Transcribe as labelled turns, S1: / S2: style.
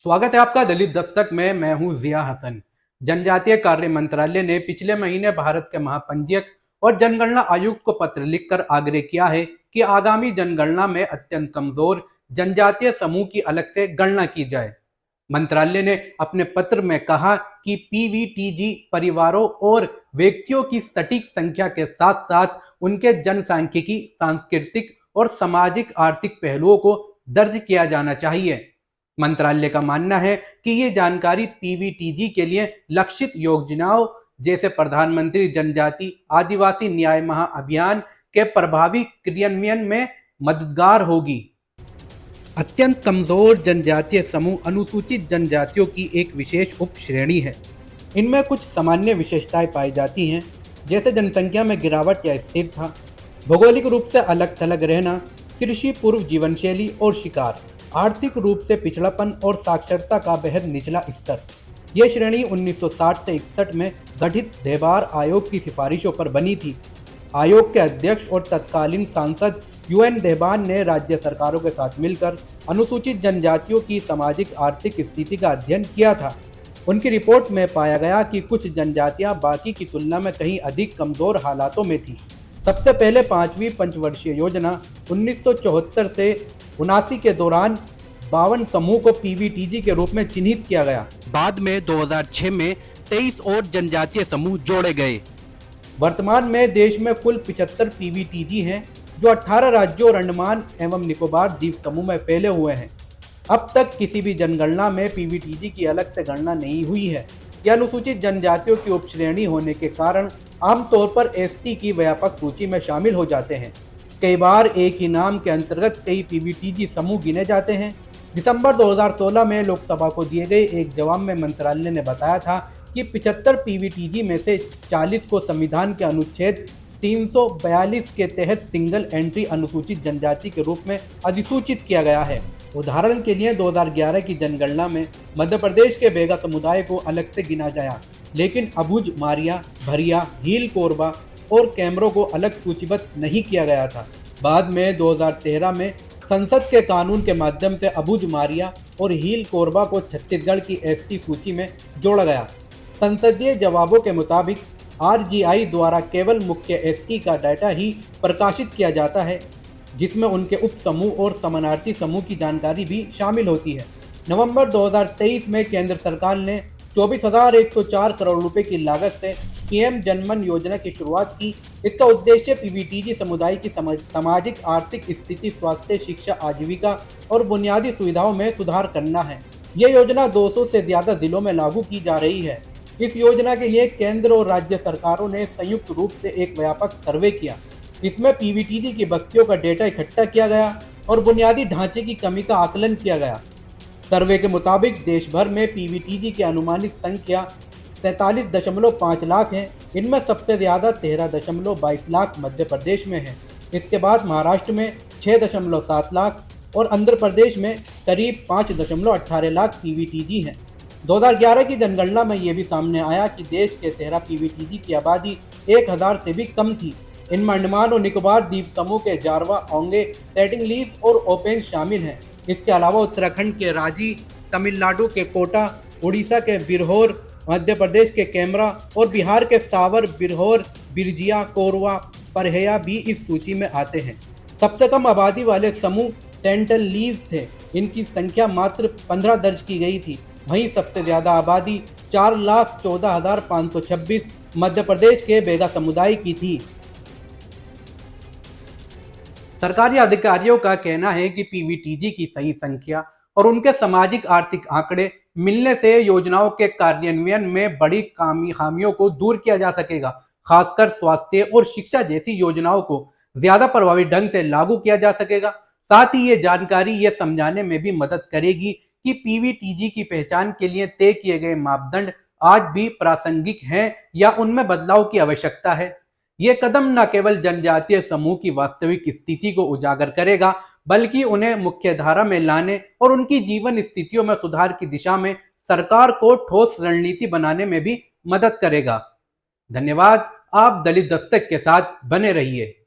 S1: स्वागत है आपका दलित दस्तक में। मैं हूं जिया हसन। जनजातीय कार्य मंत्रालय ने पिछले महीने भारत के महापंजीयक और जनगणना आयुक्त को पत्र लिखकर आग्रह किया है कि आगामी जनगणना में अत्यंत कमजोर जनजातीय समूह की अलग से गणना की जाए। मंत्रालय ने अपने पत्र में कहा कि पीवीटीजी परिवारों और व्यक्तियों की सटीक संख्या के साथ साथ उनके जनसांख्यिकी, सांस्कृतिक और सामाजिक आर्थिक पहलुओं को दर्ज किया जाना चाहिए। मंत्रालय का मानना है कि ये जानकारी पीवीटीजी के लिए लक्षित योजनाओं जैसे प्रधानमंत्री जनजाति आदिवासी न्याय महाअभियान के प्रभावी क्रियान्वयन में मददगार होगी। अत्यंत कमजोर जनजातीय समूह अनुसूचित जनजातियों की एक विशेष उप श्रेणी है। इनमें कुछ सामान्य विशेषताएं पाई जाती हैं, जैसे जनसंख्या में गिरावट या स्थिरता, भौगोलिक रूप से अलग थलग रहना, कृषि पूर्व जीवन शैली और शिकार, आर्थिक रूप से पिछड़ापन और साक्षरता का बेहद निचला स्तर। यह श्रेणी 1960 से 61 में गठित देबार आयोग की सिफारिशों पर बनी थी। आयोग के अध्यक्ष और तत्कालीन सांसद यूएन देबान ने राज्य सरकारों के साथ मिलकर अनुसूचित जनजातियों की सामाजिक आर्थिक स्थिति का अध्ययन किया था। उनकी रिपोर्ट में पाया गया कि कुछ जनजातियां बाकी की तुलना में कहीं अधिक कमजोर हालातों में थी। सबसे पहले 5वीं पंचवर्षीय योजना 1974 से 79 के दौरान 52 समूह को पीवीटीजी के रूप में चिन्हित किया गया। बाद में 2006 में 23 और जनजातीय समूह जोड़े गए। वर्तमान में देश में कुल 75 पीवीटीजी हैं, जो 18 राज्यों और अंडमान एवं निकोबार द्वीप समूह में फैले हुए हैं। अब तक किसी भी जनगणना में पीवीटीजी की अलग से गणना नहीं हुई है। यह अनुसूचित जनजातियों की उपश्रेणी होने के कारण आमतौर पर एसटी की व्यापक सूची में शामिल हो जाते हैं। कई बार एक ही नाम के अंतर्गत कई पीवीटीजी समूह गिने जाते हैं। दिसंबर 2016 में लोकसभा को दिए गए एक जवाब में मंत्रालय ने बताया था कि 75 पीवीटीजी में से 40 को संविधान के अनुच्छेद 342 के तहत सिंगल एंट्री अनुसूचित जनजाति के रूप में अधिसूचित किया गया है। उदाहरण के लिए 2011 की जनगणना में मध्य प्रदेश के बेगा समुदाय को अलग से गिना गया, लेकिन अबुझ मारिया, भरिया, हील कोरबा और कैमरों को अलग सूचीबद्ध नहीं किया गया था। बाद में 2013 में संसद के कानून के माध्यम से अबुझ मारिया और हील कोरबा को छत्तीसगढ़ की एसटी सूची में जोड़ा गया। संसदीय जवाबों के मुताबिक आरजीआई द्वारा केवल मुख्य एसटी का डाटा ही प्रकाशित किया जाता है, जिसमें उनके उप समूह और समानार्थी समूह की जानकारी भी शामिल होती है। नवंबर 2023 में केंद्र सरकार ने 24,104 करोड़ रुपए की लागत से पीएम जनमन योजना की शुरुआत की। इसका उद्देश्य पीवीटीजी समुदाय की सामाजिक आर्थिक स्थिति, स्वास्थ्य, शिक्षा, आजीविका और बुनियादी सुविधाओं में सुधार करना है। यह योजना 200 से ज्यादा जिलों में लागू की जा रही है। इस योजना के लिए केंद्र और राज्य सरकारों ने संयुक्त रूप से एक व्यापक सर्वे किया। इसमें पीवीटीजी की बस्तियों का डेटा इकट्ठा किया गया और बुनियादी ढांचे की कमी का आकलन किया गया। सर्वे के मुताबिक देश भर में पीवीटीजी की अनुमानित संख्या 47.5 लाख है। इनमें सबसे ज्यादा 13.22 लाख मध्य प्रदेश में है। इसके बाद महाराष्ट्र में 6.7 लाख और आंध्र प्रदेश में करीब 5.18 लाख पीवीटीजी हैं। 2011 की जनगणना में यह भी सामने आया कि देश के 13 पीवीटीजी की आबादी 1000 से भी कम थी। इनमें अंडमान और निकोबार द्वीप समूह के जारवा, ओंगे, सेटिंगलीज और ओपेंग शामिल हैं। इसके अलावा उत्तराखंड के रांची, तमिलनाडु के कोटा, उड़ीसा के बिरहोर, मध्य प्रदेश के कैमरा और बिहार के सावर, बिरहोर, बिरजिया, कोरवा, परहेया भी इस सूची में आते हैं। सबसे कम आबादी वाले समूह सेंटिनलीज थे। इनकी संख्या मात्र 15 दर्ज की गई थी। वहीं सबसे ज्यादा आबादी 4,14,526 मध्य प्रदेश के बेगा समुदाय की थी। सरकारी अधिकारियों का कहना है कि पीवीटीजी की सही संख्या और उनके सामाजिक आर्थिक आंकड़े मिलने से योजनाओं के कार्यान्वयन में बड़ी खामियों को दूर किया जा सकेगा। खासकर स्वास्थ्य और शिक्षा जैसी योजनाओं को ज्यादा प्रभावी ढंग से लागू किया जा सकेगा। साथ ही ये जानकारी ये समझाने में भी मदद करेगी कि पीवीटीजी की पहचान के लिए तय किए गए मापदंड आज भी प्रासंगिक हैं या उनमें बदलाव की आवश्यकता है। ये कदम न केवल जनजातीय समूह की वास्तविक स्थिति को उजागर करेगा, बल्कि उन्हें मुख्यधारा में लाने और उनकी जीवन स्थितियों में सुधार की दिशा में सरकार को ठोस रणनीति बनाने में भी मदद करेगा। धन्यवाद। आप दलित दस्तक के साथ बने रहिए।